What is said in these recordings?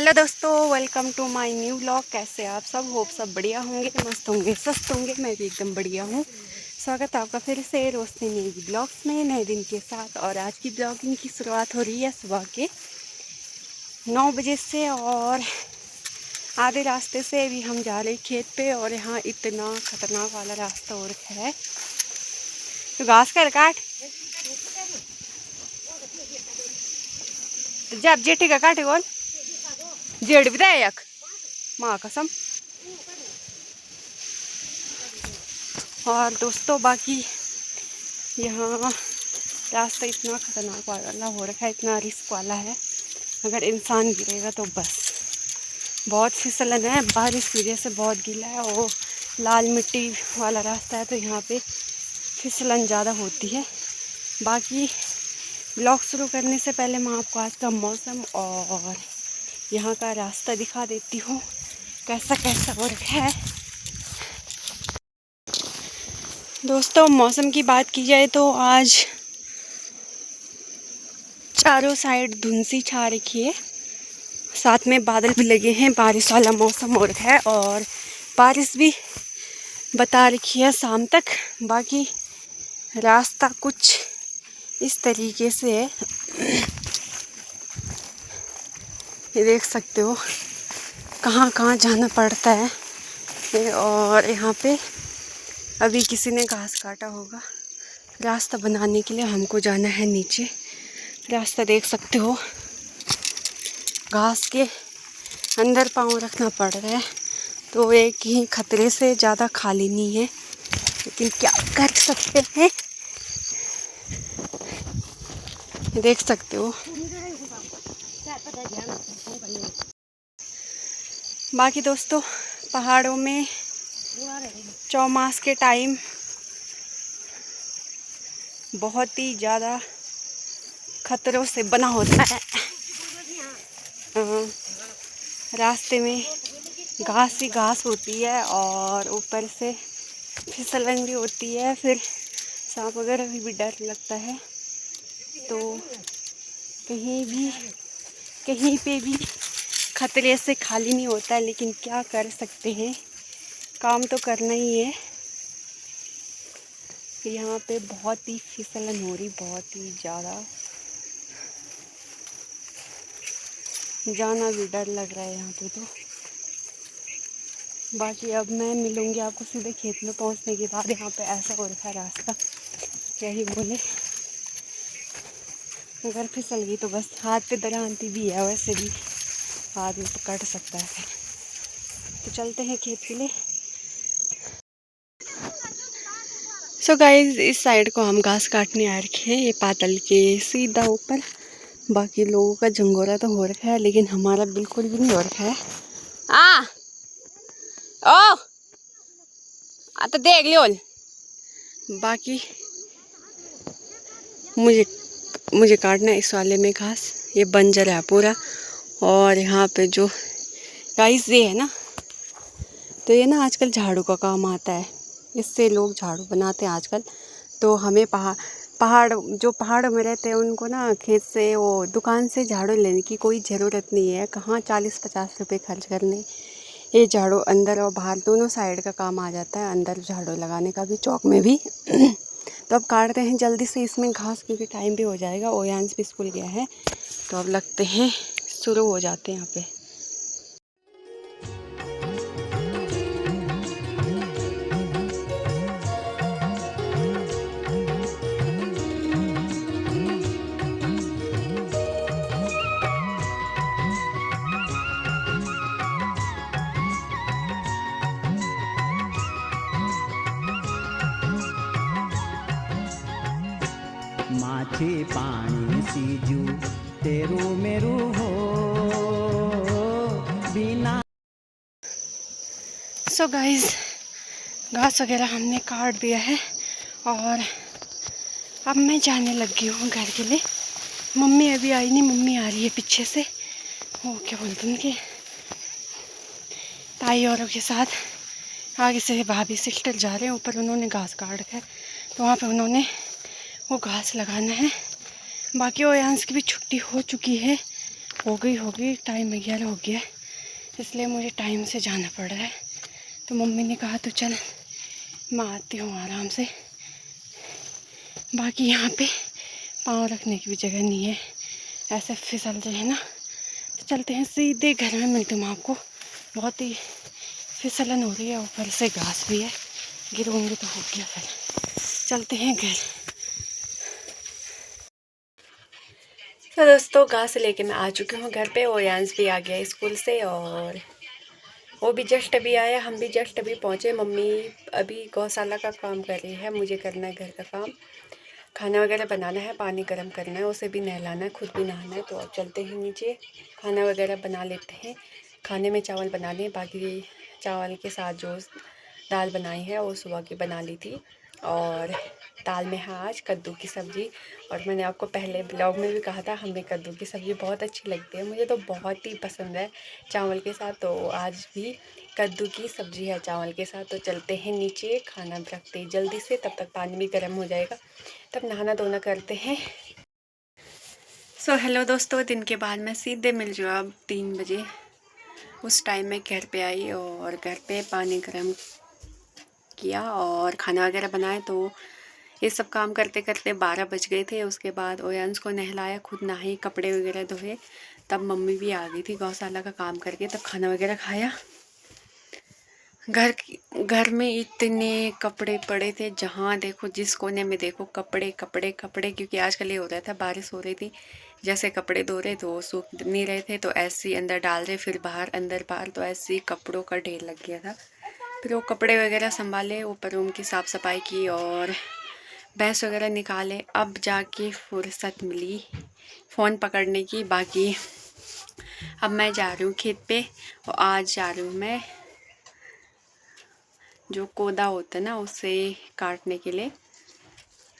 Hello दोस्तों, welcome to my new vlog. कैसे आप सब? होप सब बढ़िया होंगे, मस्त होंगे, स्वस्थ होंगे। मैं भी एकदम बढ़िया हूँ। स्वागत है आपका फिर से रोशनी नई ब्लॉग्स में नए दिन के साथ। और आज की ब्लॉगिंग की शुरुआत हो रही है सुबह के 9 बजे से। और आधे रास्ते से अभी हम जा रहे खेत पे। और यहाँ इतना खतरनाक वाला रास्ता हो रखा है तो घास कर काट जब जेठी का काटे बोल जेड़ विधायक माँ कसम। और दोस्तों बाकी यहाँ रास्ता इतना खतरनाक वाला हो रखा है, इतना रिस्क वाला है। अगर इंसान गिरेगा तो बस। बहुत फिसलन है, बारिश की वजह से बहुत गीला है और लाल मिट्टी वाला रास्ता है तो यहाँ पे फिसलन ज़्यादा होती है। बाकी ब्लॉग शुरू करने से पहले मैं आपको आज का मौसम और यहाँ का रास्ता दिखा देती हूँ कैसा कैसा हो रखा है। दोस्तों मौसम की बात की जाए तो आज चारों साइड धुंध सी छा रखी है, साथ में बादल भी लगे हैं, बारिश वाला मौसम हो रखा है। और बारिश भी बता रखी है शाम तक। बाकी रास्ता कुछ इस तरीके से है, ये देख सकते हो कहाँ कहाँ जाना पड़ता है। और यहाँ पे अभी किसी ने घास काटा होगा। रास्ता बनाने के लिए हमको जाना है नीचे। रास्ता देख सकते हो, घास के अंदर पाँव रखना पड़ रहा है तो एक ही खतरे से ज़्यादा खाली नहीं है, लेकिन क्या कर सकते हैं। देख सकते हो। बाकी दोस्तों पहाड़ों में चौमास के टाइम बहुत ही ज़्यादा खतरों से बना होता है। रास्ते में घास ही घास होती है और ऊपर से फिसलन भी होती है, फिर सांप वगैरह भी डर लगता है। तो कहीं पे भी खतरे से खाली नहीं होता है, लेकिन क्या कर सकते हैं, काम तो करना ही है। यहाँ पे बहुत ही फिसलन हो रही, बहुत ही ज़्यादा, जाना भी डर लग रहा है यहाँ पे तो। बाकी अब मैं मिलूँगी आपको सीधे खेत में पहुँचने के बाद। यहाँ पे ऐसा हो रखा है रास्ता, क्या ही बोले। अगर फिसल गई तो बस हाथ पे दरांती भी है, वैसे भी हाथ में तो कट सकता है। तो चलते हैं खेत के लिए। सो गाइस इस साइड को हम घास काटने आ रखे हैं, ये पातल के सीधा ऊपर। बाकी लोगों का झंगोरा तो हो रखा है, लेकिन हमारा बिल्कुल भी नहीं हो रखा है। ओ तो देख लियो। बाकी मुझे काटना है इस वाले में घास, ये बंजर है पूरा। और यहाँ पे जो गाइस ये है ना, तो ये ना आजकल झाड़ू का काम आता है, इससे लोग झाड़ू बनाते हैं आजकल। तो हमें पहाड़ों में रहते हैं उनको ना खेत से वो दुकान से झाड़ू लेने की कोई ज़रूरत नहीं है। कहाँ 40-50 रुपये खर्च करने, ये झाड़ू अंदर और बाहर दोनों साइड का काम आ जाता है, अंदर झाड़ू लगाने का भी, चौक में भी। तो अब काटते हैं जल्दी से इसमें घास, क्योंकि टाइम भी हो जाएगा। ओयांस भी स्कूल गया है तो अब लगते हैं शुरू हो जाते हैं यहाँ पे। माछी पानी सीजू तेरू मेरू हो बिना। सो गाइस घास वगैरह हमने काट दिया है और अब मैं जाने लगी हूँ घर के लिए। मम्मी अभी आई नहीं, मम्मी आ रही है पीछे से, वो क्या बोलते हैं कि ताई औरों के साथ। आगे से भाभी सिस्टर जा रहे हैं ऊपर, उन्होंने घास काट रखा है तो वहाँ पे उन्होंने वो घास लगाना है। बाकी ओयांस की भी छुट्टी हो चुकी है होगी टाइम 11 हो गया है, इसलिए मुझे टाइम से जाना पड़ रहा है। तो मम्मी ने कहा तो चल मैं आती हूँ आराम से। बाकी यहाँ पे पाँव रखने की भी जगह नहीं है, ऐसे फिसल रहे हैं ना। तो चलते हैं सीधे घर में, मिलती हूँ आपको। बहुत ही फिसलन हो रही है, ऊपर से घास भी है, गिरूंगी तो हो गया। फिर चलते हैं घर। तो दोस्तों घास लेके मैं आ चुकी हूँ घर पे, और यांस भी आ गया स्कूल से, और वो भी जस्ट अभी आया, हम भी जस्ट अभी पहुँचे। मम्मी अभी गौशाला का काम कर रही है, मुझे करना है घर का काम, खाना वगैरह बनाना है, पानी गर्म करना है, उसे भी नहलाना है, खुद भी नहाना है। तो अब चलते हैं नीचे, खाना वगैरह बना लेते हैं। खाने में चावल बनाने हैं, बाकी चावल के साथ जो दाल बनाई है वो सुबह की बना ली थी, और दाल में है आज कद्दू की सब्ज़ी। और मैंने आपको पहले ब्लॉग में भी कहा था, हमें कद्दू की सब्ज़ी बहुत अच्छी लगती है, मुझे तो बहुत ही पसंद है चावल के साथ। तो आज भी कद्दू की सब्ज़ी है चावल के साथ। तो चलते हैं नीचे, खाना रखते हैं जल्दी से, तब तक पानी भी गर्म हो जाएगा, तब नहाना धोना करते हैं। सो हेलो दोस्तों, दिन के बाद मैं सीधे मिल जाऊँ अब 3 बजे। उस टाइम मैं घर पे आई और घर पे पानी गर्म किया और खाना वगैरह बनाए। तो ये सब काम करते करते 12 बज गए थे। उसके बाद ओयांस को नहलाया, खुद नहाई, कपड़े वगैरह धोए, तब मम्मी भी आ गई थी गौशाला का काम करके, तब खाना वगैरह खाया। घर में इतने कपड़े पड़े थे, जहाँ देखो जिस कोने में देखो कपड़े कपड़े कपड़े, क्योंकि आजकल ये हो रहा था, बारिश हो रही थी, जैसे कपड़े धो रहे तो सूख नहीं रहे थे, तो ऐसे ही अंदर डाल रहे, फिर बाहर अंदर बाहर, तो ऐसे ही कपड़ों का ढेर लग गया था। फिर वो कपड़े वगैरह संभाले, ऊपर रूम की साफ़ सफाई की और भैंस वगैरह निकाले। अब जाके फुर्सत मिली फ़ोन पकड़ने की। बाकी अब मैं जा रही हूँ खेत पे, और आज जा रही हूँ मैं जो कोदा होता है ना उसे काटने के लिए।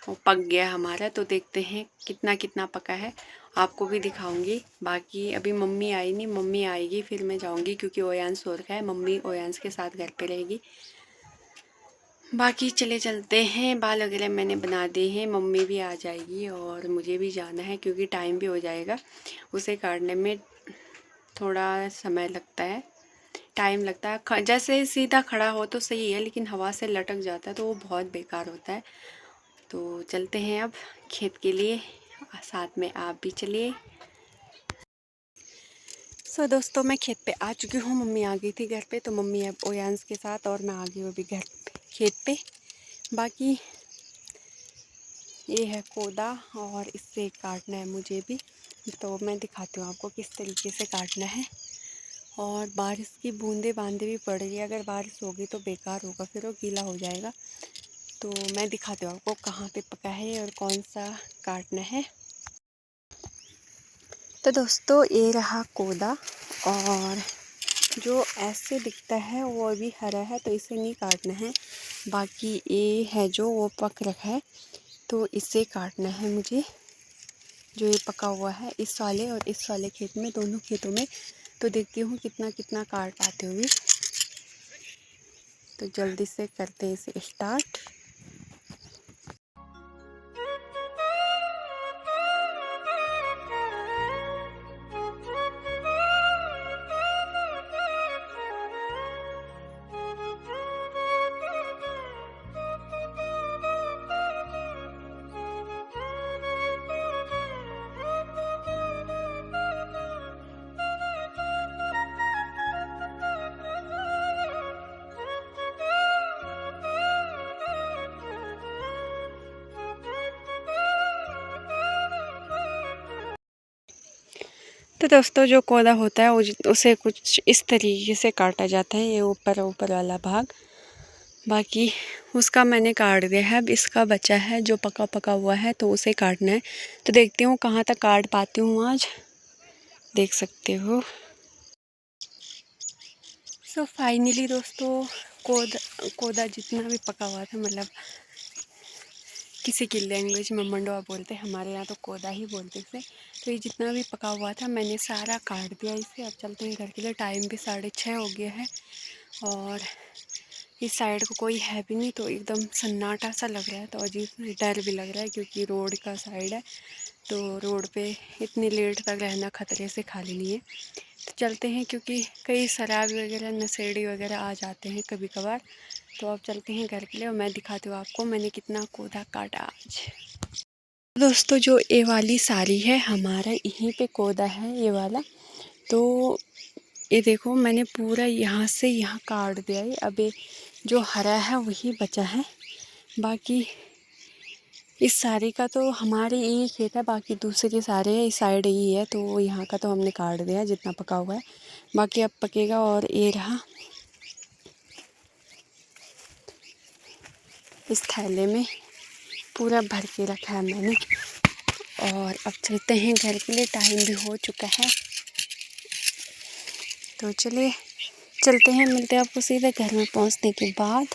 वो पक गया हमारा, तो देखते हैं कितना कितना पका है, आपको भी दिखाऊंगी। बाकी अभी मम्मी आई नहीं, मम्मी आएगी फिर मैं जाऊंगी, क्योंकि ओयांस सो रखा है, मम्मी ओयांस के साथ घर पे रहेगी। बाकी चलते हैं, बाल वगैरह मैंने बना दिए हैं, मम्मी भी आ जाएगी और मुझे भी जाना है, क्योंकि टाइम भी हो जाएगा। उसे काटने में थोड़ा समय लगता है, टाइम लगता है। जैसे सीधा खड़ा हो तो सही है, लेकिन हवा से लटक जाता है तो वो बहुत बेकार होता है। तो चलते हैं अब खेत के लिए, साथ में आप भी चलिए। सो दोस्तों मैं खेत पे आ चुकी हूँ, मम्मी आ गई थी घर पे, तो मम्मी अब ओयांस के साथ और मैं आ गई हूँ अभी घर खेत पे। बाकी ये है कोदा और इससे काटना है मुझे भी, तो मैं दिखाती हूँ आपको किस तरीके से काटना है। और बारिश की बूंदे बांदे भी पड़ रही है, अगर बारिश होगी तो बेकार होगा, फिर वो गीला हो जाएगा। तो मैं दिखाती हूँ आपको कहाँ पे पका है और कौन सा काटना है। तो दोस्तों ये रहा कोदा, और जो ऐसे दिखता है वो अभी हरा है, तो इसे नहीं काटना है। बाकी ये है जो वो पक रखा है, तो इसे काटना है मुझे, जो ये पका हुआ है, इस वाले और इस वाले खेत में, दोनों खेतों में। तो देखती हूँ कितना कितना काट पाते हुए। तो जल्दी से करते हैं इसे स्टार्ट। तो दोस्तों जो कोदा होता है उसे कुछ इस तरीके से काटा जाता है, ये ऊपर ऊपर वाला भाग। बाकी उसका मैंने काट दिया है, अब इसका बचा है जो पका पका हुआ है, तो उसे काटना है। तो देखती हूँ कहाँ तक काट पाती हूँ आज, देख सकते हो। सो फाइनली दोस्तों कोदा जितना भी पका हुआ था, मतलब किसी की लैंग्वेज में मंडवा बोलते हैं, हमारे यहाँ तो कोदा ही बोलते थे। तो ये जितना भी पका हुआ था मैंने सारा काट दिया इसे। अब चलते हैं घर के लिए, टाइम भी 6:30 हो गया है, और इस साइड को कोई है भी नहीं, तो एकदम सन्नाटा सा लग रहा है, तो अजीब डर भी लग रहा है, क्योंकि रोड का साइड है, तो रोड पे इतनी लेट तक रहना खतरे से खाली नहीं है। तो चलते हैं, क्योंकि कई शराब वगैरह नशेड़ी वगैरह आ जाते हैं कभी कभार। तो अब चलते हैं घर के लिए और मैं दिखाती हूँ आपको मैंने कितना कोदा काटा आज। दोस्तों जो ये वाली साड़ी है हमारा यहीं पे कोदा है ये वाला। तो ये देखो मैंने पूरा यहाँ से यहाँ काट दिया है। अब ये जो हरा है वही बचा है, बाकी इस साड़ी का तो हमारे यही खेत है, बाकी दूसरे सारे इस साइड ही है। तो यहाँ का तो हमने काट दिया जितना पका हुआ है, बाकी अब पकेगा। और ये रहा इस थैले में पूरा भर के रखा है मैंने। और अब चलते हैं घर के लिए, टाइम भी हो चुका है। तो चलिए चलते हैं, मिलते हैं आपको सीधे घर में पहुंचने के बाद।